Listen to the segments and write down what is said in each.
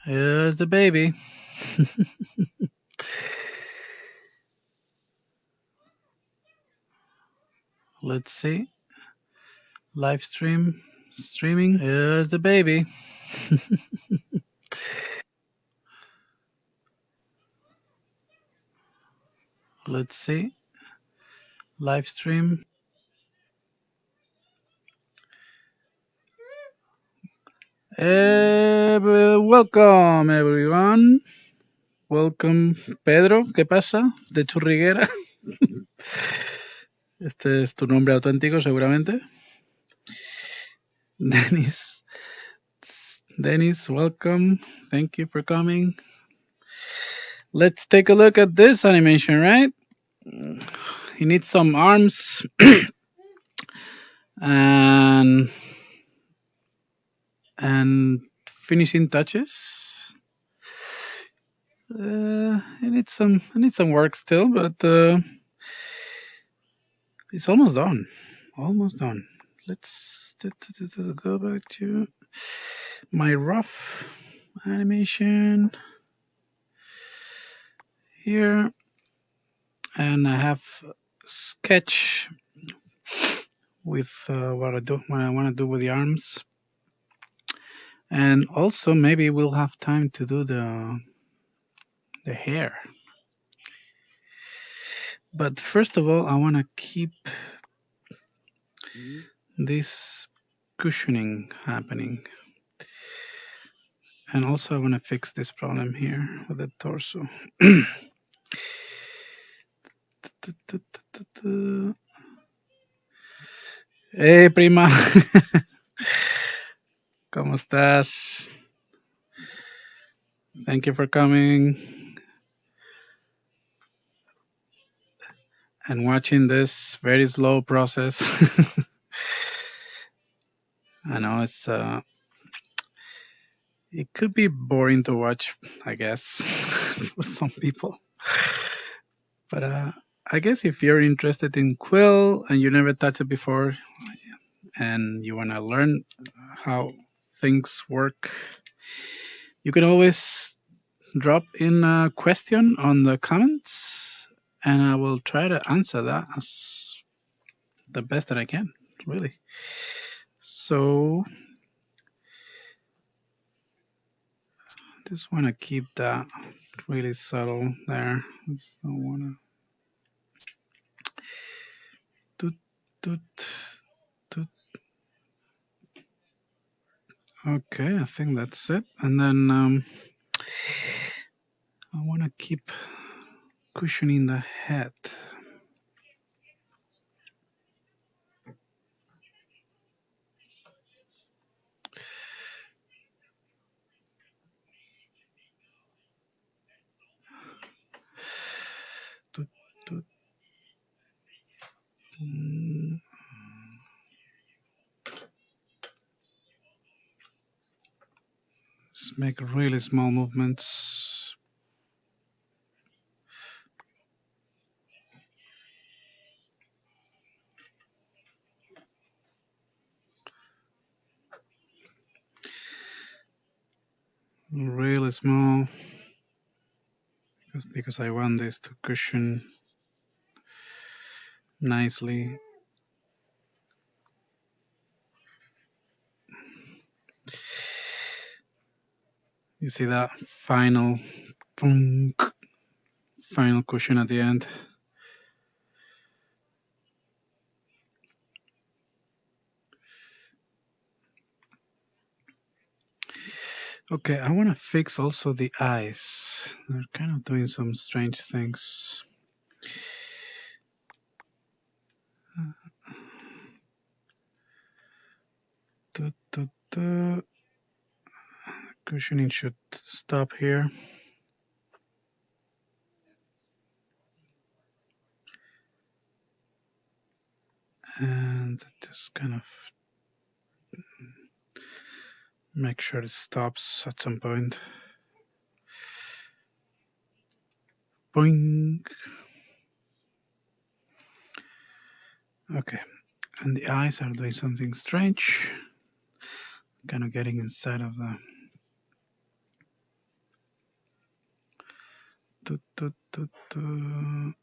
Here's the baby. Let's see. Live streaming. Here's the baby. Let's see. Live stream. Welcome everyone. Welcome Pedro. ¿Qué pasa? De Churriguera. Este es tu nombre auténtico seguramente. Dennis, welcome. Thank you for coming. Let's take a look at this animation, right? He needs some arms and finishing touches. It needs some work still, but it's almost done. Almost done. Let's go back to my rough animation here, and I have sketch with what I want to do with the arms, and also maybe we'll have time to do the hair. But first of all, I want to keep this cushioning happening. And also I want to fix this problem here with the torso. Hey, prima. ¿Cómo estás? Thank you for coming and watching this very slow process. I know it could be boring to watch, I guess, for some people. But I guess if you're interested in Quill and you never touched it before and you want to learn how things work, you can always drop in a question on the comments and I will try to answer that as the best that I can, really. So just want to keep that really subtle there. Just don't want to Okay, I think that's it. And then I want to keep cushioning the head. Just make really small movements. Really small. Because I want this to cushion nicely. You see that final cushion at the end. Okay, I want to fix also the eyes. They're kind of doing some strange things. Cushioning should stop here. And just kind of make sure it stops at some point. Boing. Okay, and the eyes are doing something strange. Kind of getting inside of the. Tu, tu, tu, tu.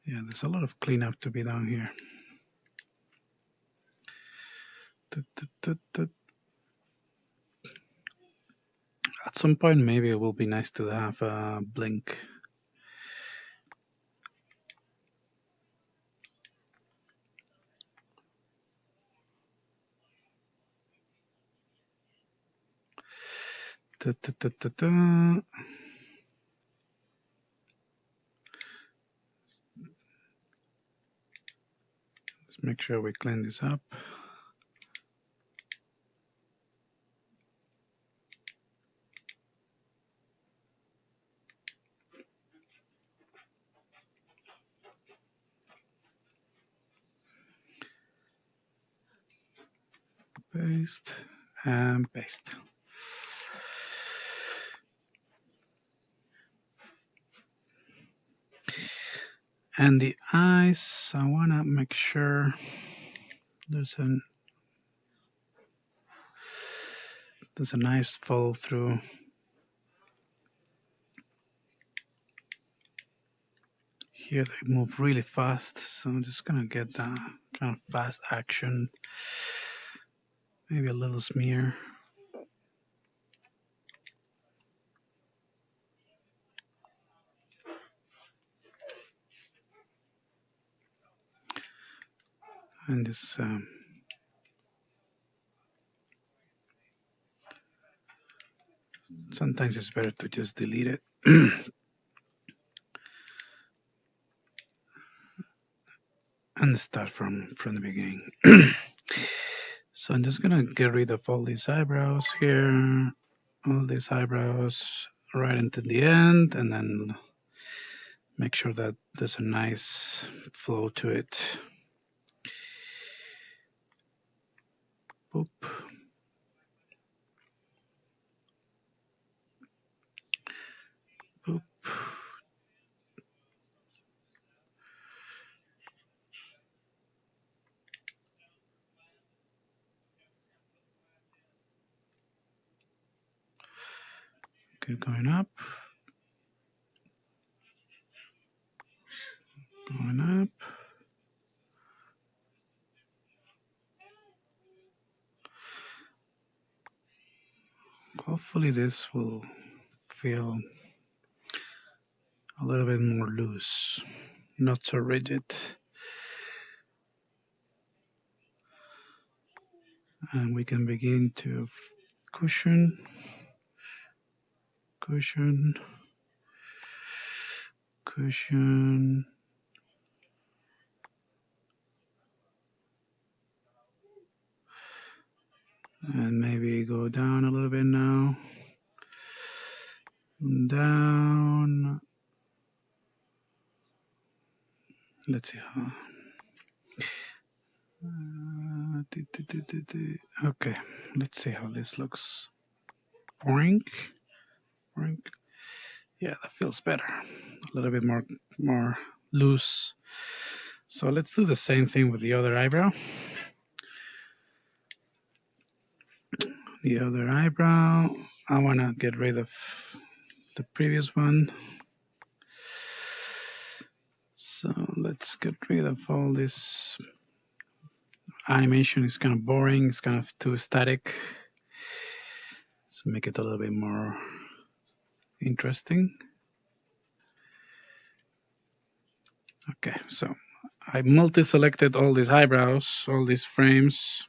Yeah, there's a lot of cleanup to be done here. Tu, tu, tu, tu. At some point, maybe it will be nice to have a blink. Tu, tu, tu, tu, tu. Let's make sure we clean this up. Paste and paste. And the eyes, I want to make sure there's a nice fall through. Here they move really fast, so I'm just gonna get that kind of fast action. Maybe a little smear. And this sometimes it's better to just delete it. And start from the beginning. So I'm just gonna get rid of all these eyebrows here, all these eyebrows right into the end, and then make sure that there's a nice flow to it. Boop. Boop. Keep going up. Going up. Hopefully this will feel a little bit more loose, not so rigid. And we can begin to cushion, cushion, cushion. And maybe go down a little bit now. Down. Let's see how. Okay, let's see how this looks. Boink, boink. Yeah, that feels better. A little bit more loose. So let's do the same thing with the other eyebrow. The other eyebrow, I want to get rid of the previous one. So let's get rid of all this animation. Is kind of boring. It's kind of too static. Let's make it a little bit more interesting. Okay, so I multi-selected all these eyebrows, all these frames,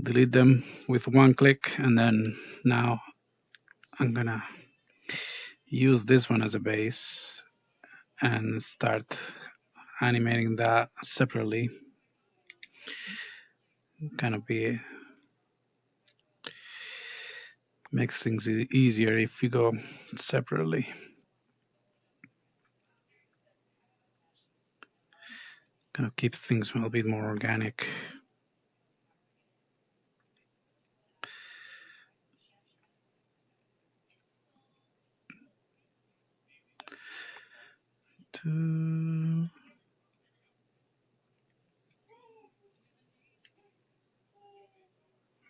delete them with one click, and then now I'm gonna use this one as a base and start animating that separately. Kind of makes things easier if you go separately. Kind of keep things a little bit more organic.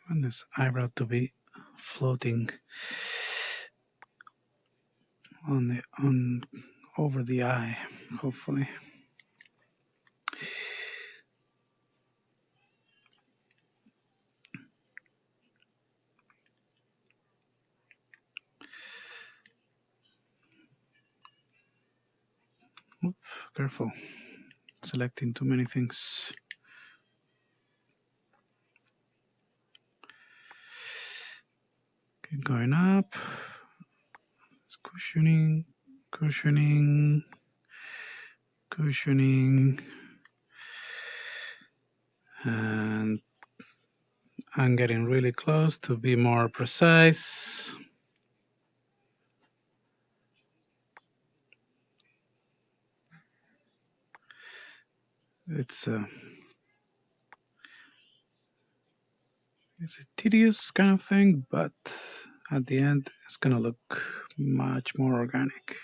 want this eyebrow to be floating on over the eye, hopefully. Oop, careful, selecting too many things. Okay, going up. It's cushioning, cushioning, cushioning, and I'm getting really close to be more precise. It's a tedious kind of thing, but at the end, it's gonna look much more organic.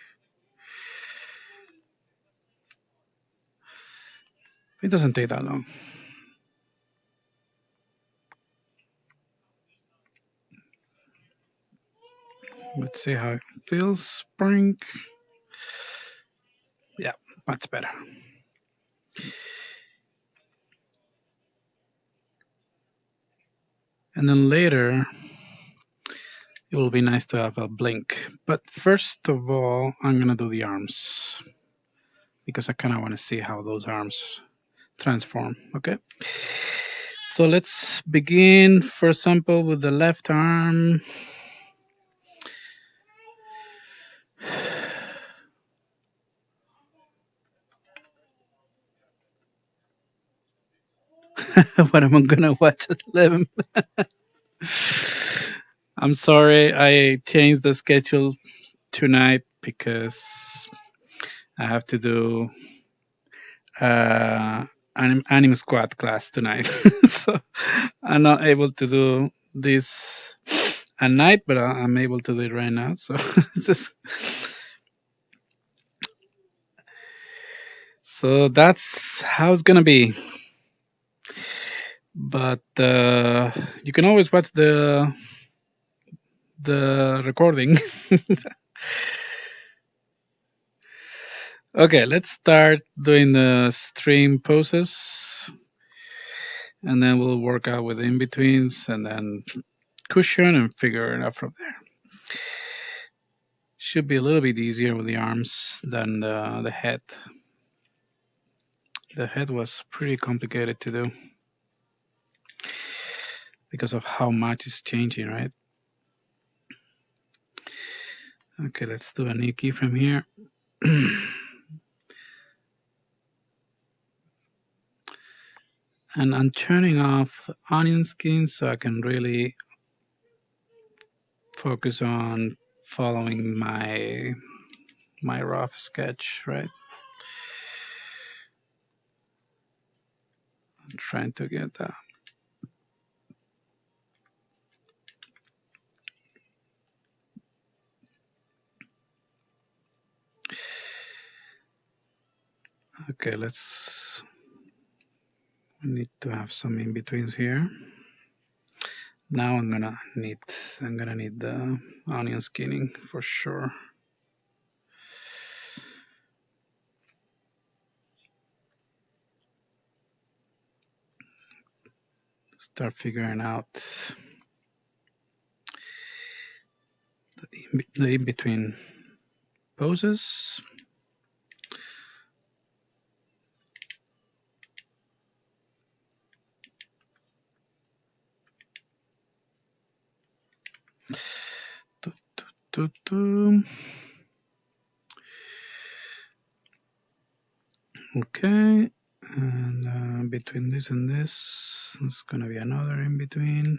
It doesn't take that long. Let's see how it feels. Spring. Yeah, much better. And then later, it will be nice to have a blink. But first of all, I'm gonna do the arms because I kind of want to see how those arms transform. Okay. So let's begin, for example, with the left arm. What am I gonna watch at 11? I'm sorry, I changed the schedule tonight because I have to do anime squad class tonight. So I'm not able to do this at night, but I'm able to do it right now. So just, so that's how it's gonna be. But you can always watch the recording. Okay, let's start doing the stream poses, and then we'll work out with in-betweens, and then cushion and figure it out from there. Should be a little bit easier with the arms than the head. The head was pretty complicated to do because of how much is changing, right? Okay, let's do a new keyframe here. And I'm turning off onion skin so I can really focus on following my rough sketch, right? I'm trying to get that. Okay, we need to have some in-betweens here. Now I'm gonna need the onion skinning for sure. Start figuring out the in-between poses. Okay, and between this and this, there's gonna be another in between.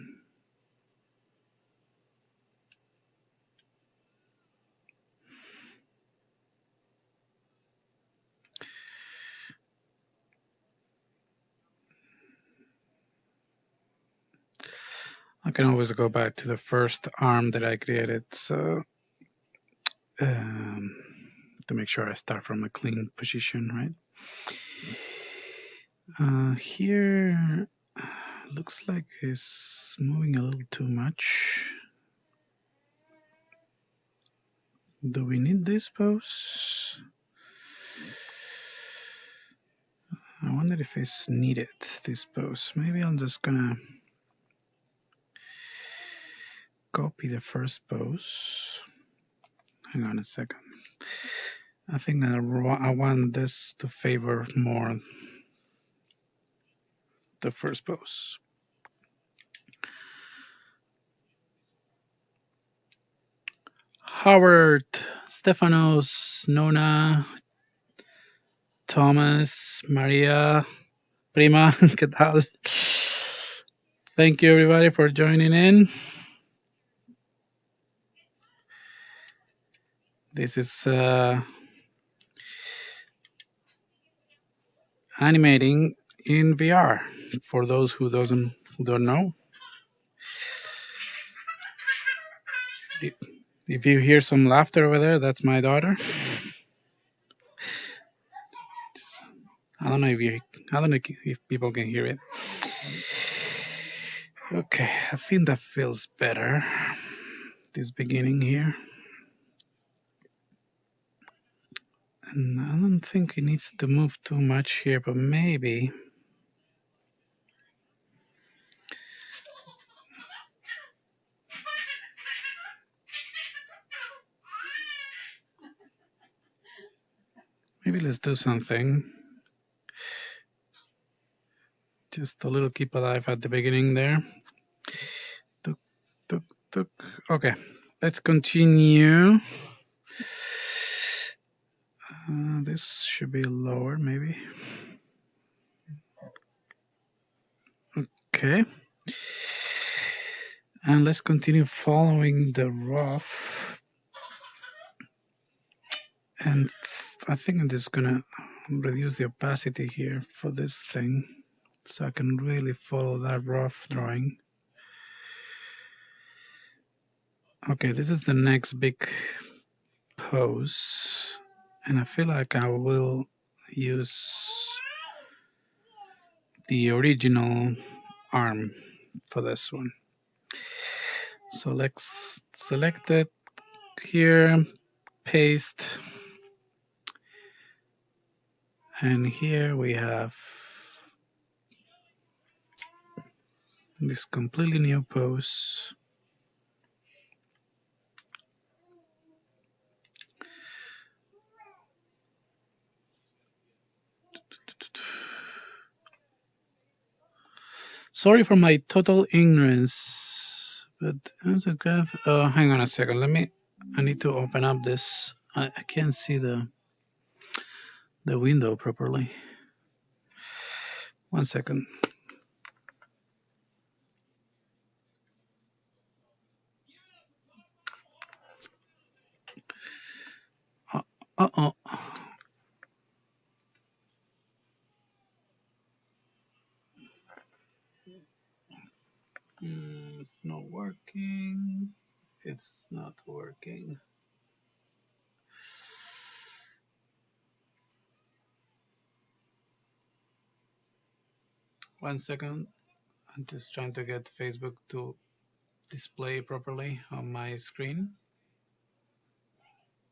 I can always go back to the first arm that I created, so to make sure I start from a clean position, right? Here, Looks like he's moving a little too much. Do we need this pose? I wonder if it's needed, this pose. Maybe I'm just gonna copy the first pose. Hang on a second. I think I want this to favor more the first pose. Howard, Stefanos, Nona, Thomas, Maria, Prima, ¿qué tal? Thank you everybody for joining in. This is animating in VR for those who don't know. If you hear some laughter over there, that's my daughter. I don't know if people can hear it. Okay, I think that feels better. This beginning here. And I don't think it needs to move too much here, but maybe. Maybe let's do something. Just a little keep alive at the beginning there. Tuk, tuk, tuk. Okay, let's continue. This should be lower, maybe. Okay. And let's continue following the rough. And I think I'm just gonna reduce the opacity here for this thing so I can really follow that rough drawing. Okay, this is the next big pose, and I feel like I will use the original arm for this one. So let's select it here, paste, and here we have this completely new pose. Sorry for my total ignorance, but hang on a second. I need to open up this. I can't see the window properly. 1 second. Uh-oh. It's not working. It's not working. One second. I'm just trying to get Facebook to display properly on my screen.